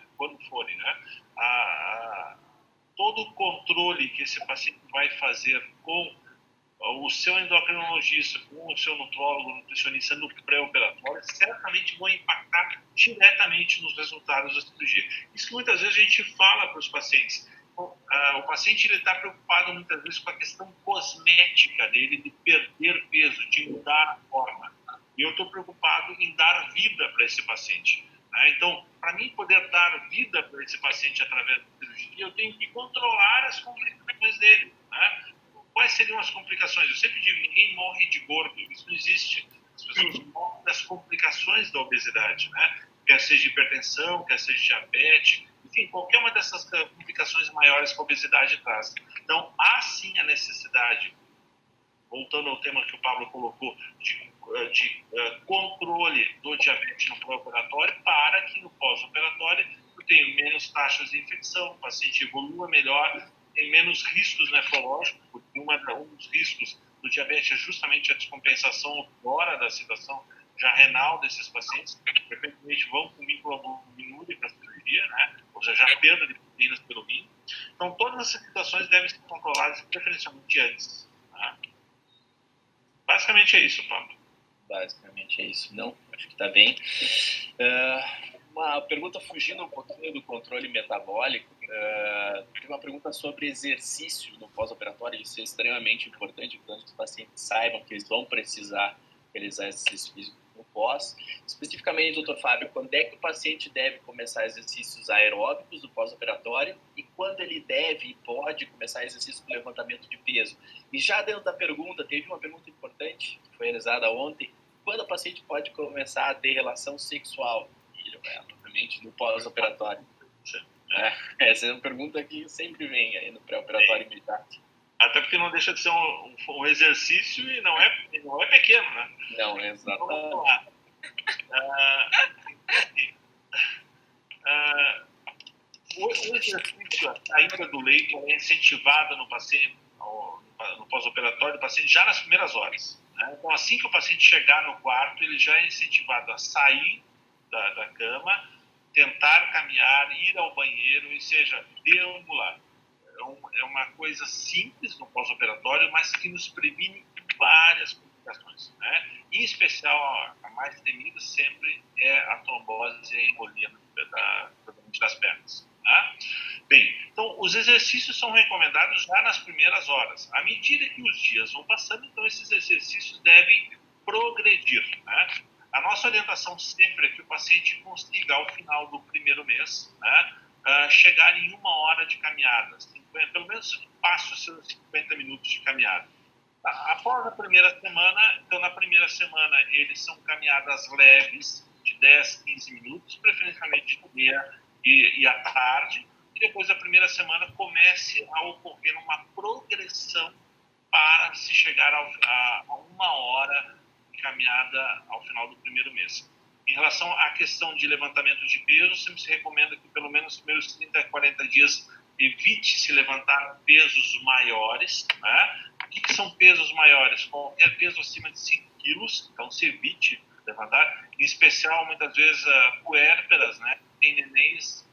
né? Todo o controle que esse paciente vai fazer com o seu endocrinologista, com o seu nutrólogo, nutricionista no pré-operatório, certamente vão impactar diretamente nos resultados da cirurgia. Isso que muitas vezes a gente fala para os pacientes. O paciente está preocupado muitas vezes com a questão cosmética dele, de perder peso, de mudar a forma. E eu estou preocupado em dar vida para esse paciente, né? Então, para mim poder dar vida para esse paciente através da cirurgia, eu tenho que controlar as complicações dele, né? Quais seriam as complicações? Eu sempre digo, ninguém morre de gordo, isso não existe. As pessoas morrem das complicações da obesidade, né? Quer seja hipertensão, quer seja diabetes, enfim, qualquer uma dessas complicações maiores que a obesidade traz. Então, há sim a necessidade, voltando ao tema que o Pablo colocou, de controle do diabetes no pré-operatório, para que no pós-operatório eu tenha menos taxas de infecção, o paciente evolua melhor, tem menos riscos nefrológicos, porque um dos riscos do diabetes é justamente a descompensação fora da situação já renal desses pacientes, que frequentemente vão com microalbuminúria para a cirurgia, né? Ou seja, perda de proteínas pelo rim. Então, todas essas situações devem ser controladas preferencialmente antes. Basicamente é isso, Pablo. Basicamente é isso. Não, acho que está bem. Uma pergunta fugindo um pouquinho do controle metabólico. Tem uma pergunta sobre exercício no pós-operatório. Isso é extremamente importante, que os pacientes saibam que eles vão precisar realizar exercício físico no pós. Especificamente, doutor Fábio, quando é que o paciente deve começar exercícios aeróbicos no pós-operatório e quando ele deve e pode começar exercício com levantamento de peso? E já dentro da pergunta, teve uma pergunta importante que foi realizada ontem: quando o paciente pode começar a ter relação sexual? Obviamente, no pós-operatório. Essa é uma pergunta que sempre vem aí no pré-operatório imediato. Até porque não deixa de ser um exercício e não é pequeno, né? Não, é exatamente. Vamos lá. O exercício, a saída do leito é incentivada no paciente, no pós-operatório do paciente já nas primeiras horas. Né? Então, assim que o paciente chegar no quarto, ele já é incentivado a sair da cama, tentar caminhar, ir ao banheiro, ou seja, deambular. É uma coisa simples no pós-operatório, mas que nos previne várias complicações. Né? Em especial, a mais temida sempre é a trombose e a embolia das pernas. Tá? Bem, então os exercícios são recomendados já nas primeiras horas. À medida que os dias vão passando, então esses exercícios devem progredir. Né? A nossa orientação sempre é que o paciente consiga, ao final do primeiro mês, né, chegar em 1 hora de caminhada, pelo menos passe os seus 50 minutos de caminhada. Após a primeira semana, então na primeira semana eles são caminhadas leves, de 10, 15 minutos, preferencialmente de manhã e à tarde, e depois da primeira semana comece a ocorrer uma progressão para se chegar a 1 hora de caminhada ao final do primeiro mês. Em relação à questão de levantamento de peso, sempre se recomenda que pelo menos nos primeiros 30 a 40 dias evite se levantar pesos maiores. Né? O que são pesos maiores? Qualquer peso acima de 5 quilos, então se evite levantar, em especial muitas vezes puérperas, né? Tem nenéns,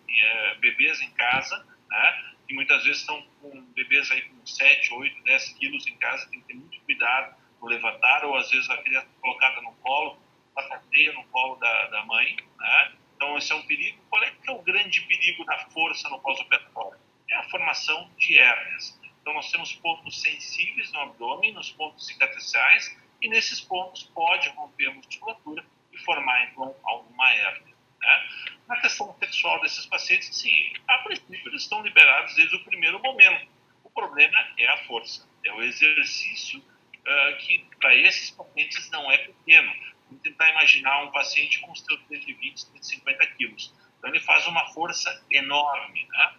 bebês em casa, né? E muitas vezes estão com bebês aí com 7, 8, 10 quilos em casa, tem que ter muito cuidado no levantar, ou às vezes a criança colocada no colo, passateia no colo da mãe, né? Então esse é um perigo. Qual é que é o grande perigo da força no pós-operatório? É a formação de hérnias. Então nós temos pontos sensíveis no abdômen, nos pontos cicatriciais, e nesses pontos pode romper a musculatura e formar então alguma hérnia. Né? Na questão sexual desses pacientes, sim, a princípio eles estão liberados desde o primeiro momento. O problema é a força, é o exercício que para esses pacientes não é pequeno. Vamos tentar imaginar um paciente com seus 120, 150 quilos. Então ele faz uma força enorme. Né?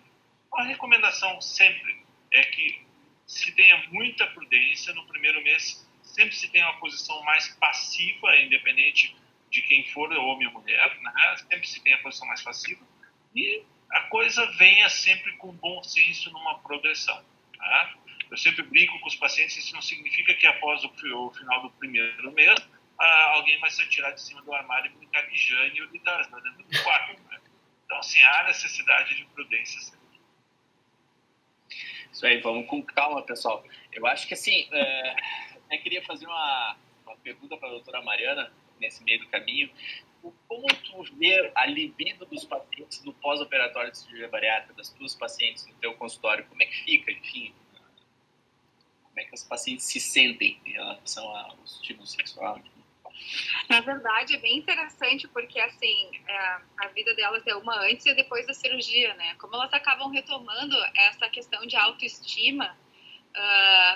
A recomendação sempre é que se tenha muita prudência no primeiro mês, sempre se tenha uma posição mais passiva, independente de quem for, homem ou mulher, né? Sempre se tenha a posição mais passiva e a coisa venha sempre com bom senso numa progressão. Tá? Eu sempre brinco com os pacientes, isso não significa que após o final do primeiro mês, alguém vai se atirar de cima do armário e brincar de Jane ou de Tarzan dentro do quarto. Né? Então, assim, há necessidade de prudência sempre. Isso aí, vamos com calma, pessoal. Eu acho que, assim, eu queria fazer uma pergunta para a doutora Mariana, nesse meio do caminho. Como tu vê a libido dos pacientes no pós-operatório de cirurgia bariátrica, das tuas pacientes no teu consultório? Como é que fica, enfim? Como é que os pacientes se sentem em relação ao estímulo sexual? Na verdade, é bem interessante porque, assim, a vida delas é uma antes e depois da cirurgia, né? Como elas acabam retomando essa questão de autoestima,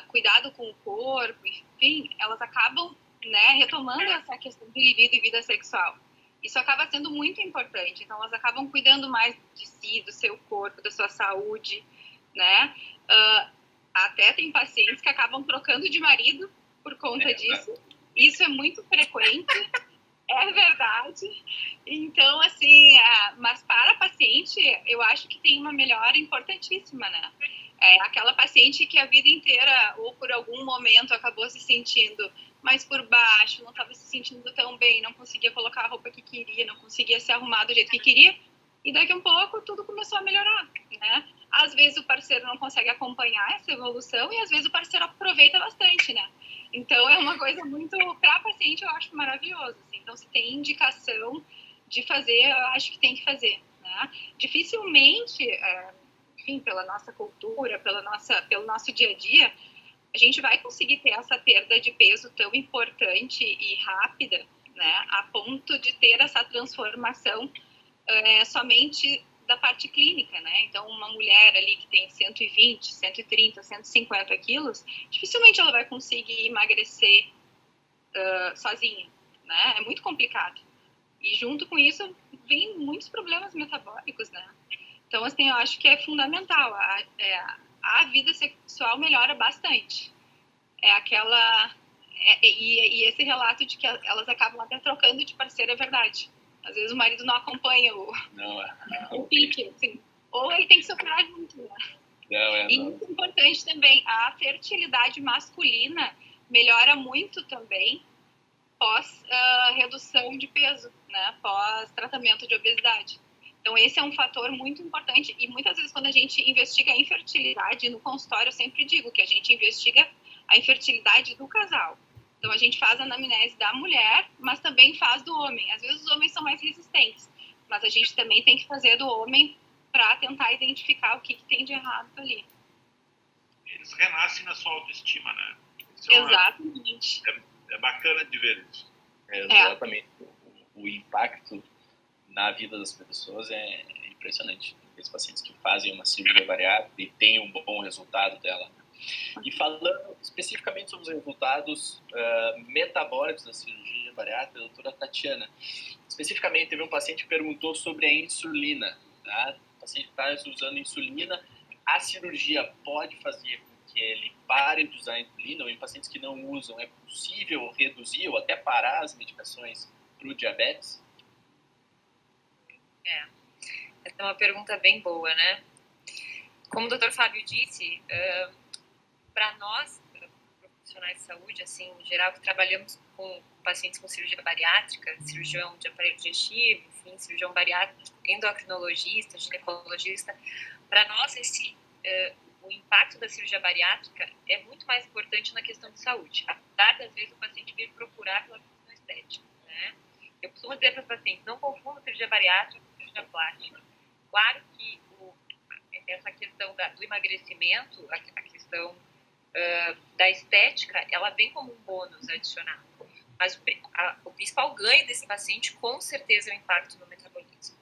cuidado com o corpo, enfim, elas acabam, né, retomando essa questão de libido e vida sexual. Isso acaba sendo muito importante. Então, elas acabam cuidando mais de si, do seu corpo, da sua saúde, né? Até tem pacientes que acabam trocando de marido por conta disso. Isso é muito frequente, é verdade. Então, assim, mas para a paciente, eu acho que tem uma melhora importantíssima, né? Aquela paciente que a vida inteira, ou por algum momento, acabou se sentindo mais por baixo, não estava se sentindo tão bem, não conseguia colocar a roupa que queria, não conseguia se arrumar do jeito que queria, e daqui a um pouco tudo começou a melhorar, né? às vezes o parceiro não consegue acompanhar essa evolução e às vezes o parceiro aproveita bastante, né? Então é uma coisa muito, para paciente eu acho maravilhoso, assim. Então se tem indicação de fazer, eu acho que tem que fazer, né? Dificilmente, enfim, pela nossa cultura, pelo nosso dia a dia, a gente vai conseguir ter essa perda de peso tão importante e rápida, né? A ponto de ter essa transformação somente da parte clínica, né? Então, uma mulher ali que tem 120, 130, 150 quilos, dificilmente ela vai conseguir emagrecer sozinha, né? É muito complicado. E junto com isso, vem muitos problemas metabólicos, né? Então, assim, eu acho que é fundamental. A vida sexual melhora bastante. E esse relato de que elas acabam até trocando de parceiro é verdade. Às vezes o marido não acompanha o pique, assim. Ou ele tem que soprar junto, né? E muito importante também, a fertilidade masculina melhora muito também pós redução de peso, né? Pós tratamento de obesidade. Então esse é um fator muito importante e muitas vezes quando a gente investiga a infertilidade no consultório, eu sempre digo que a gente investiga a infertilidade do casal. Então a gente faz a anamnese da mulher, mas também faz do homem. Às vezes os homens são mais resistentes, mas a gente também tem que fazer do homem para tentar identificar o que tem de errado ali. Eles renascem na sua autoestima, né? Exatamente. É bacana de ver isso. Exatamente. O impacto na vida das pessoas é impressionante. Esses pacientes que fazem uma cirurgia bariátrica e têm um bom resultado dela. E falando especificamente sobre os resultados metabólicos da cirurgia bariátrica, a doutora Tatiana, especificamente teve um paciente que perguntou sobre a insulina. Tá? O paciente está usando insulina, a cirurgia pode fazer com que ele pare de usar insulina, ou em pacientes que não usam, é possível reduzir ou até parar as medicações para o diabetes? Essa é uma pergunta bem boa, né? Como o Dr. Fábio disse, para nós, profissionais de saúde, assim, em geral, que trabalhamos com pacientes com cirurgia bariátrica, cirurgião de aparelho digestivo, enfim, cirurgião bariátrico, endocrinologista, ginecologista, para nós o impacto da cirurgia bariátrica é muito mais importante na questão de saúde, apesar das vezes o paciente vir procurar pela questão estética, né? Eu costumo dizer para os pacientes, não confunda cirurgia bariátrica com cirurgia plástica. Claro que essa questão do emagrecimento, a questão da estética, ela vem como um bônus adicional. Mas o principal ganho desse paciente, com certeza, é o impacto no metabolismo.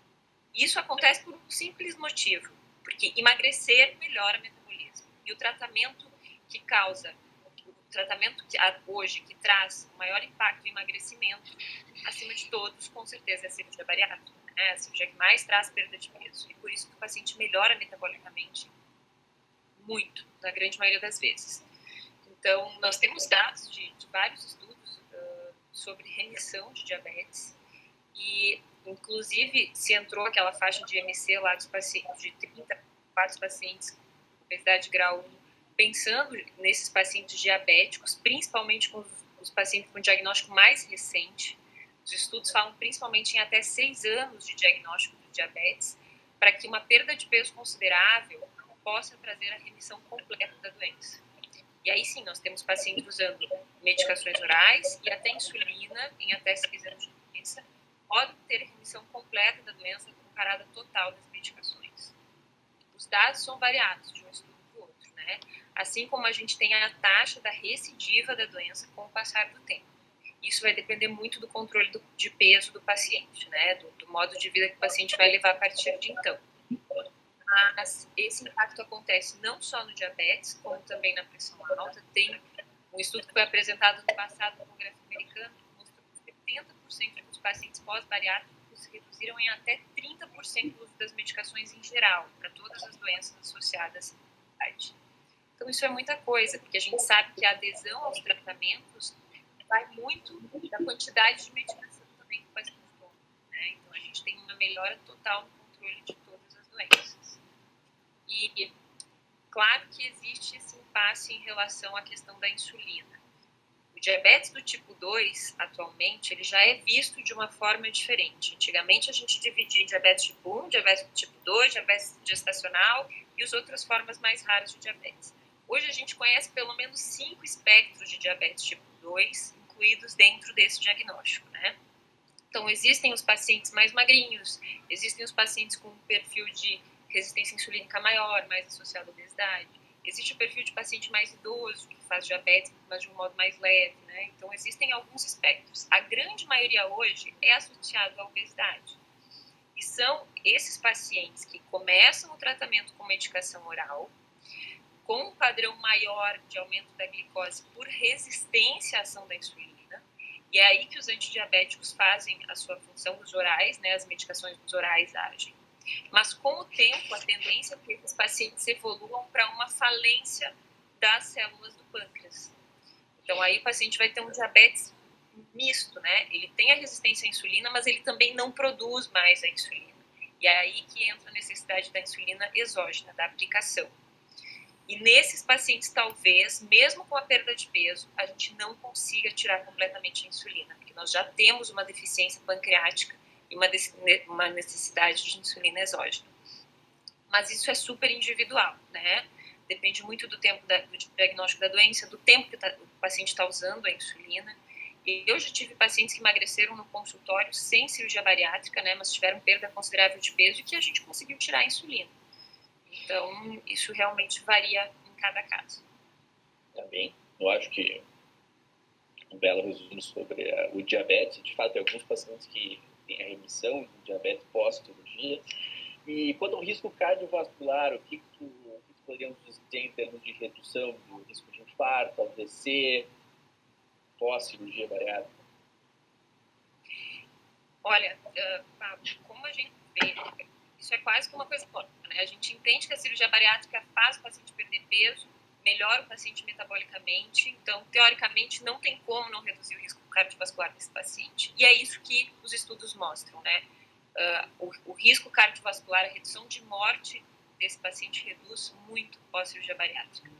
Isso acontece por um simples motivo, porque emagrecer melhora o metabolismo. E o tratamento que hoje, que traz o maior impacto no emagrecimento, acima de todos, com certeza, é a cirurgia bariátrica. É a cirurgia que mais traz perda de peso. E por isso que o paciente melhora metabolicamente muito, na grande maioria das vezes. Então, nós temos dados de vários estudos sobre remissão de diabetes e, inclusive, se entrou aquela faixa de MC lá dos pacientes, de 34 pacientes com obesidade grau 1, pensando nesses pacientes diabéticos, principalmente com os pacientes com diagnóstico mais recente. Os estudos falam principalmente em até 6 anos de diagnóstico de diabetes, para que uma perda de peso considerável possa trazer a remissão completa da doença. E aí sim, nós temos pacientes usando medicações orais e até insulina em até 6 anos de doença, podem ter remissão completa da doença com parada total das medicações. Os dados são variados de um estudo para o outro, né? Assim como a gente tem a taxa da recidiva da doença com o passar do tempo. Isso vai depender muito do controle de peso do paciente, né? Do modo de vida que o paciente vai levar a partir de então. Mas esse impacto acontece não só no diabetes, como também na pressão alta. Tem um estudo que foi apresentado no passado no Congresso Americano que mostrou que 70% dos pacientes pós-bariátricos reduziram em até 30% o uso das medicações em geral, para todas as doenças associadas à idade. Então isso é muita coisa, porque a gente sabe que a adesão aos tratamentos vai muito da quantidade de medicação também que o paciente toma, né? Então a gente tem uma melhora total no controle de todas as doenças. E claro que existe esse impasse em relação à questão da insulina. diabetes do tipo 2, atualmente, ele já é visto de uma forma diferente. Antigamente, a gente dividia em diabetes tipo 1, diabetes tipo 2, diabetes gestacional e as outras formas mais raras de diabetes. Hoje, a gente conhece pelo menos 5 espectros de diabetes tipo 2 incluídos dentro desse diagnóstico, né? Então, existem os pacientes mais magrinhos, existem os pacientes com um perfil de resistência insulínica maior, mais associado à obesidade. Existe o perfil de paciente mais idoso, que faz diabetes, mas de um modo mais leve, né? Então, existem alguns espectros. A grande maioria hoje é associado à obesidade. E são esses pacientes que começam o tratamento com medicação oral, com um padrão maior de aumento da glicose por resistência à ação da insulina. E é aí que os antidiabéticos fazem a sua função, os orais, né? As medicações dos orais agem. Mas, com o tempo, a tendência é que esses pacientes evoluam para uma falência das células do pâncreas. Então, aí o paciente vai ter um diabetes misto, né? Ele tem a resistência à insulina, mas ele também não produz mais a insulina. E é aí que entra a necessidade da insulina exógena, da aplicação. E nesses pacientes, talvez, mesmo com a perda de peso, a gente não consiga tirar completamente a insulina, porque nós já temos uma deficiência pancreática e uma necessidade de insulina exógena. Mas isso é super individual, né? Depende muito do tempo do diagnóstico da doença, do tempo que o paciente está usando a insulina. E eu já tive pacientes que emagreceram no consultório sem cirurgia bariátrica, né? Mas tiveram perda considerável de peso e que a gente conseguiu tirar a insulina. Então, isso realmente varia em cada caso. Também, eu acho que um belo resumo sobre o diabetes. De fato, tem alguns pacientes que têm a remissão do diabetes pós-cirurgia. E quanto ao risco cardiovascular, o que poderíamos dizer em termos de redução do risco de infarto, AVC, pós-cirurgia bariátrica? Olha, Pablo, como a gente vê, isso é quase que uma coisa óbvia, né? A gente entende que a cirurgia bariátrica faz o paciente perder peso, melhora o paciente metabolicamente, então, teoricamente, não tem como não reduzir o risco cardiovascular desse paciente. E é isso que os estudos mostram, né? O risco cardiovascular, a redução de morte desse paciente reduz muito pós-cirurgia bariátrica.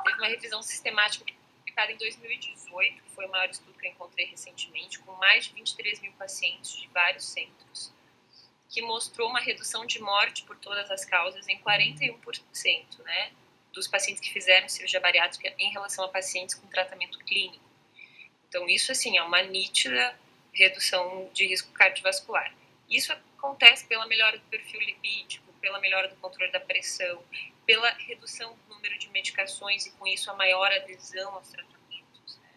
Teve uma revisão sistemática publicada em 2018, que foi o maior estudo que eu encontrei recentemente, com mais de 23 mil pacientes de vários centros, que mostrou uma redução de morte por todas as causas em 41%, né, dos pacientes que fizeram cirurgia bariátrica em relação a pacientes com tratamento clínico. Então, isso, assim, é uma nítida redução de risco cardiovascular. Isso acontece pela melhora do perfil lipídico, pela melhora do controle da pressão, pela redução do número de medicações e, com isso, a maior adesão aos tratamentos, né?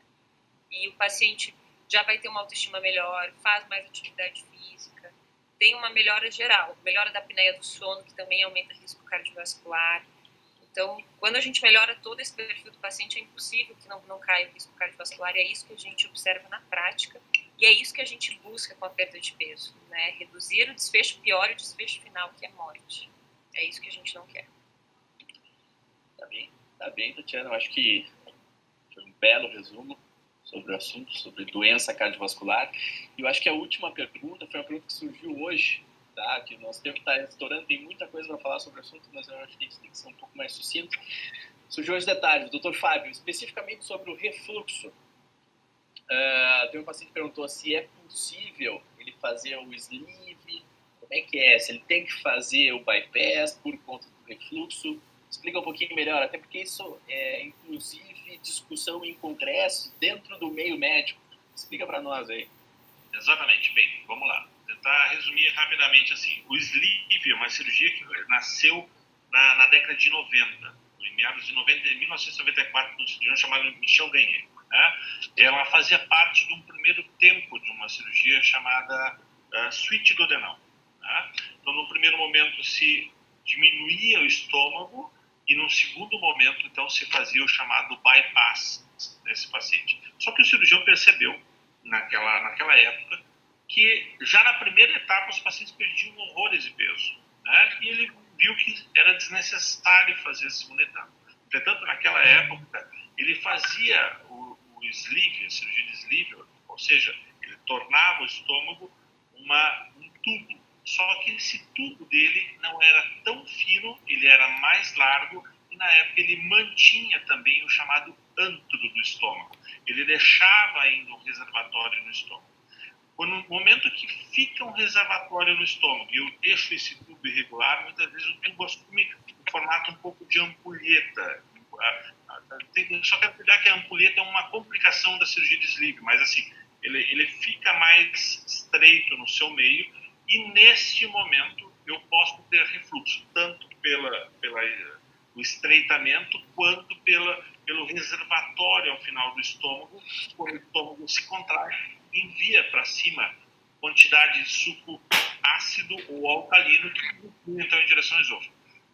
E o paciente já vai ter uma autoestima melhor, faz mais atividade física, tem uma melhora geral, melhora da apneia do sono, que também aumenta o risco cardiovascular. Então, quando a gente melhora todo esse perfil do paciente, é impossível que não caia o risco cardiovascular, e é isso que a gente observa na prática, e é isso que a gente busca com a perda de peso, né? Reduzir o desfecho pior e o desfecho final, que é morte. É isso que a gente não quer. Tá bem, Tatiana, eu acho que foi um belo resumo sobre o assunto, sobre doença cardiovascular. E eu acho que a última pergunta foi uma pergunta que surgiu hoje, tá? Que o nosso tempo está estourando, tem muita coisa para falar sobre o assunto, mas eu acho que a gente tem que ser um pouco mais sucinto. Surgiu hoje detalhes, doutor Fábio, especificamente sobre o refluxo. Tem um paciente que perguntou se é possível ele fazer o sleeve, como é que é, se ele tem que fazer o bypass por conta do refluxo. Explica um pouquinho melhor, até porque isso é, inclusive, discussão em congressos dentro do meio médico. Explica para nós aí. Exatamente. Bem, vamos lá. Vou tentar resumir rapidamente assim. O sleeve é uma cirurgia que nasceu na década de 90, em meados de 1994, um cirurgião chamado Michel Gagne. Né? Ela fazia parte de um primeiro tempo de uma cirurgia chamada switch duodenal. Né? Então, no primeiro momento, se diminuía o estômago e, no segundo momento, então, se fazia o chamado bypass desse paciente. Só que o cirurgião percebeu, naquela época, que já na primeira etapa os pacientes perdiam horrores de peso. Né? E ele viu que era desnecessário fazer a segunda etapa. Entretanto, naquela época, ele fazia o sleeve, a cirurgia de sleeve, ou seja, ele tornava o estômago um tubo. Só que esse tubo dele não era tão fino, ele era mais largo e na época ele mantinha também o chamado antro do estômago. Ele deixava ainda um reservatório no estômago. No momento que fica um reservatório no estômago e eu deixo esse tubo irregular, muitas vezes o tubo assume um formato um pouco de ampulheta. Só quero cuidar que a ampulheta é uma complicação da cirurgia de sleeve, mas assim, ele fica mais estreito no seu meio e neste momento eu posso ter refluxo, tanto pelo estreitamento quanto pelo reservatório ao final do estômago. Quando o estômago se contrai, envia para cima quantidade de suco ácido ou alcalino que então em direção ao esôfago.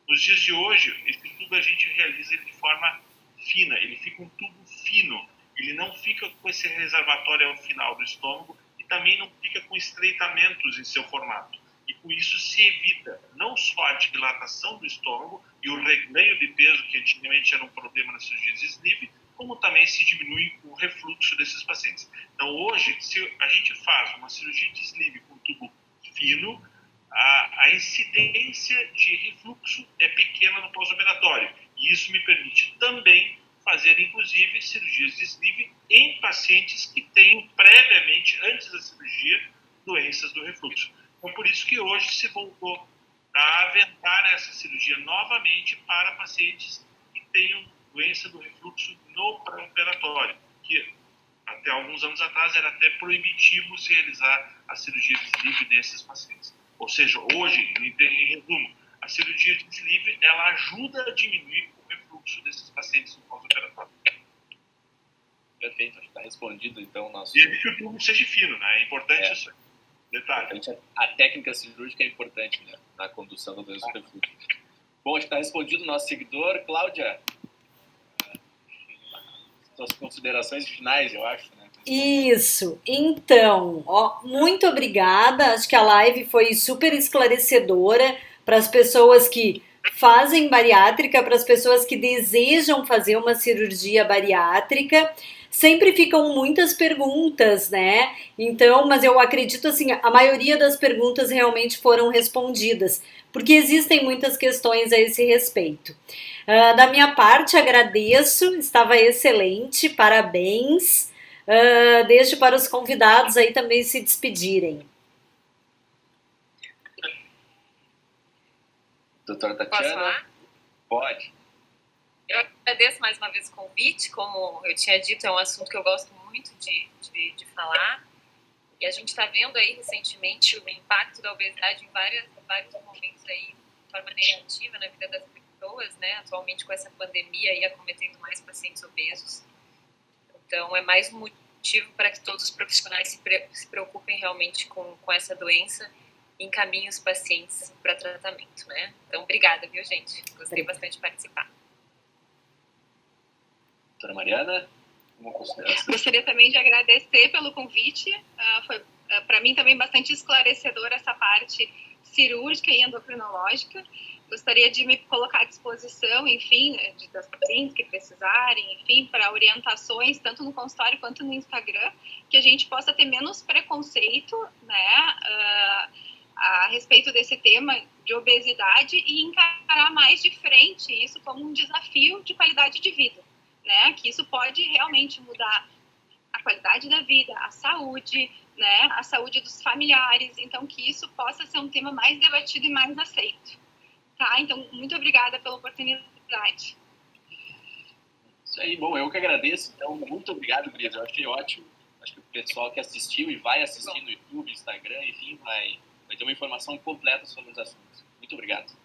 Nos dias de hoje, esse tubo a gente realiza ele de forma fina, ele fica um tubo fino, ele não fica com esse reservatório ao final do estômago e também não fica com estreitamentos em seu formato. E com isso se evita não só a dilatação do estômago e o reganho de peso, que antigamente era um problema nas cirurgias de sleeve, como também se diminui o refluxo desses pacientes. Então hoje, se a gente faz uma cirurgia de sleeve com tubo fino, a incidência de refluxo é pequena no pós-operatório. E isso me permite também fazer, inclusive, cirurgias de sleeve em pacientes que tenham previamente, antes da cirurgia, doenças do refluxo. Então, por isso que hoje se voltou a aventar essa cirurgia novamente para pacientes que tenham doença do refluxo no pré-operatório, que até alguns anos atrás era até proibitivo se realizar a cirurgia de sleeve nesses pacientes. Ou seja, hoje, em resumo, a cirurgia de sleeve ela ajuda a diminuir o refluxo desses pacientes no pós-operatório. Perfeito, acho que está respondido então o nosso... E que o tubo seja fino, né? É importante isso aí. Detalhe. A técnica cirúrgica é importante, né, na condução da doença do refluxo. Bom, acho que está respondido o nosso seguidor. Cláudia, suas considerações finais, eu acho, né? Isso, então, ó, muito obrigada, acho que a live foi super esclarecedora para as pessoas que fazem bariátrica, para as pessoas que desejam fazer uma cirurgia bariátrica. Sempre ficam muitas perguntas, né? Então, mas eu acredito assim, a maioria das perguntas realmente foram respondidas, porque existem muitas questões a esse respeito. Da minha parte, agradeço, estava excelente, parabéns. Deixo para os convidados aí também se despedirem. Doutora Tatiana? Posso falar? Pode. Eu agradeço mais uma vez o convite. Como eu tinha dito, é um assunto que eu gosto muito de falar. E a gente está vendo aí recentemente o impacto da obesidade em vários momentos aí, de forma negativa na vida das pessoas, né? Atualmente com essa pandemia aí acometendo mais pacientes obesos. Então é mais um motivo para que todos os profissionais se preocupem realmente com essa doença e encaminhem os pacientes para tratamento, né? Então obrigada, viu, gente? Gostei bastante de participar. Doutora Mariana, uma consideração? Gostaria também de agradecer pelo convite. Foi, para mim, também bastante esclarecedora essa parte cirúrgica e endocrinológica. Gostaria de me colocar à disposição, enfim, das pacientes que precisarem, enfim, para orientações, tanto no consultório quanto no Instagram, que a gente possa ter menos preconceito, né, a respeito desse tema de obesidade e encarar mais de frente isso como um desafio de qualidade de vida. Né, que isso pode realmente mudar a qualidade da vida, a saúde, né, a saúde dos familiares, então que isso possa ser um tema mais debatido e mais aceito. Tá? Então, muito obrigada pela oportunidade. Isso aí, bom, eu que agradeço, então, muito obrigado, Brisa, eu achei ótimo, acho que o pessoal que assistiu e vai assistir no YouTube, Instagram, enfim, vai ter uma informação completa sobre os assuntos. Muito obrigado.